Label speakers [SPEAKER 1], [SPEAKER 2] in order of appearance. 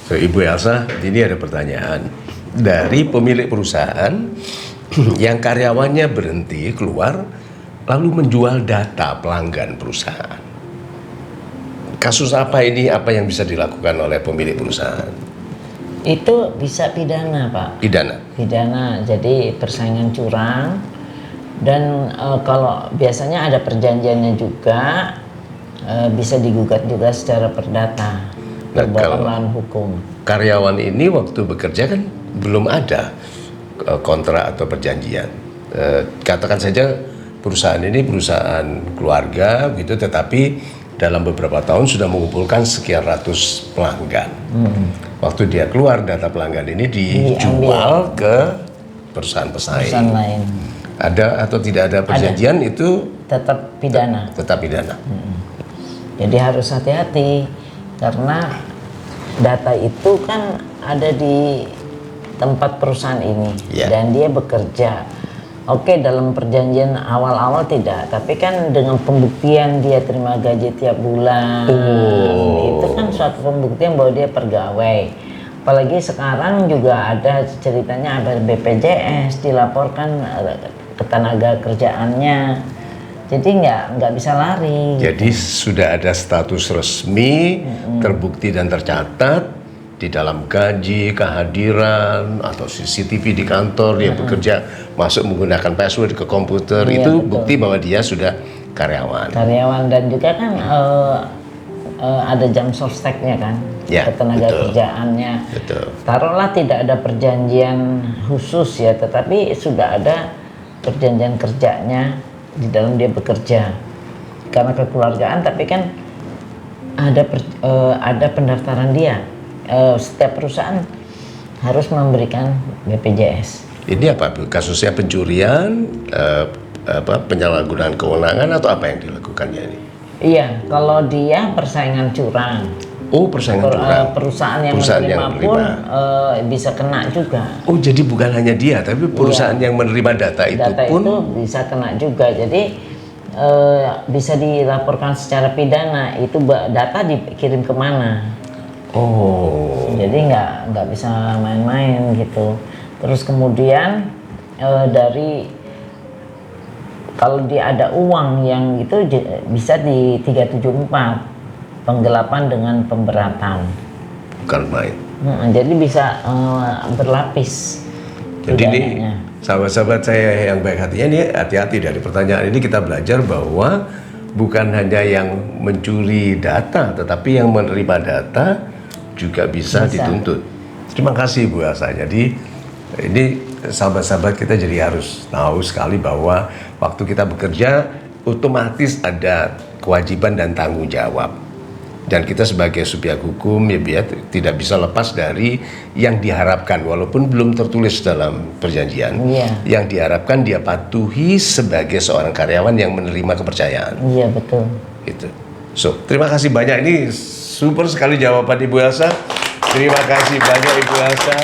[SPEAKER 1] So, Ibu Elsa, ini ada pertanyaan dari pemilik perusahaan yang karyawannya berhenti keluar lalu menjual data pelanggan perusahaan. Kasus apa ini? Apa yang bisa dilakukan oleh pemilik perusahaan?
[SPEAKER 2] Itu bisa pidana, Pak.
[SPEAKER 1] Pidana.
[SPEAKER 2] Jadi persaingan curang dan kalau biasanya ada perjanjiannya juga bisa digugat juga secara perdata. Perbuatan melawan hukum.
[SPEAKER 1] Karyawan ini waktu bekerja kan belum ada kontrak atau perjanjian. Katakan saja perusahaan ini perusahaan keluarga gitu, tetapi dalam beberapa tahun sudah mengumpulkan sekian ratus pelanggan. Waktu dia keluar, data pelanggan ini dijual ke perusahaan pesaing.
[SPEAKER 2] Perusahaan lain.
[SPEAKER 1] Ada atau tidak ada perjanjian itu
[SPEAKER 2] tetap pidana.
[SPEAKER 1] Tetap pidana.
[SPEAKER 2] Jadi harus hati-hati karena data itu kan ada di tempat perusahaan ini dan dia bekerja. Oke, dalam perjanjian awal-awal tidak, tapi kan dengan pembuktian dia terima gaji tiap bulan, itu kan suatu pembuktian bahwa dia pegawai. Apalagi sekarang juga ada ceritanya ada BPJS dilaporkan ketenaga kerjaannya, jadi nggak bisa lari.
[SPEAKER 1] Jadi sudah ada status resmi, terbukti dan tercatat di dalam gaji, kehadiran, atau CCTV di kantor, dia bekerja, masuk menggunakan password ke komputer, itu betul. Bukti bahwa dia sudah karyawan.
[SPEAKER 2] Karyawan dan juga kan ada jam sosteknya kan, ketenaga kerjaannya.
[SPEAKER 1] Betul.
[SPEAKER 2] Taruhlah tidak ada perjanjian khusus ya, tetapi sudah ada perjanjian kerjanya di dalam dia bekerja. Karena kekeluargaan, tapi kan ada pendaftaran dia. Setiap perusahaan harus memberikan BPJS.
[SPEAKER 1] Ini apa? Kasusnya pencurian, penyalahgunaan kewenangan atau apa yang dilakukannya ini?
[SPEAKER 2] Iya, kalau dia persaingan curang.
[SPEAKER 1] Oh, persaingan curang.
[SPEAKER 2] Perusahaan yang menerima pun bisa kena juga.
[SPEAKER 1] Oh, jadi bukan hanya dia, tapi perusahaan yang menerima data itu pun
[SPEAKER 2] itu bisa kena juga. Jadi bisa dilaporkan secara pidana. Itu data dikirim kemana?
[SPEAKER 1] Oh.
[SPEAKER 2] Jadi nggak bisa main-main gitu. Terus kemudian dari kalau dia ada uang yang itu bisa di 374 penggelapan dengan pemberatan.
[SPEAKER 1] Bukan main.
[SPEAKER 2] Jadi bisa berlapis.
[SPEAKER 1] Jadi ini sahabat-sahabat saya yang baik hatinya, ini hati-hati dari pertanyaan ini kita belajar bahwa bukan hanya yang mencuri data, tetapi yang menerima data juga bisa dituntut. Terima kasih Bu Elsa. Jadi ini sahabat-sahabat kita jadi harus tahu sekali bahwa waktu kita bekerja otomatis ada kewajiban dan tanggung jawab. Dan kita sebagai subjek hukum ya tidak bisa lepas dari yang diharapkan walaupun belum tertulis dalam perjanjian. Yang diharapkan dia patuhi sebagai seorang karyawan yang menerima kepercayaan.
[SPEAKER 2] Iya, betul.
[SPEAKER 1] Gitu. So, terima kasih banyak, ini super sekali jawaban Ibu Elsa. Terima kasih banyak Ibu Elsa.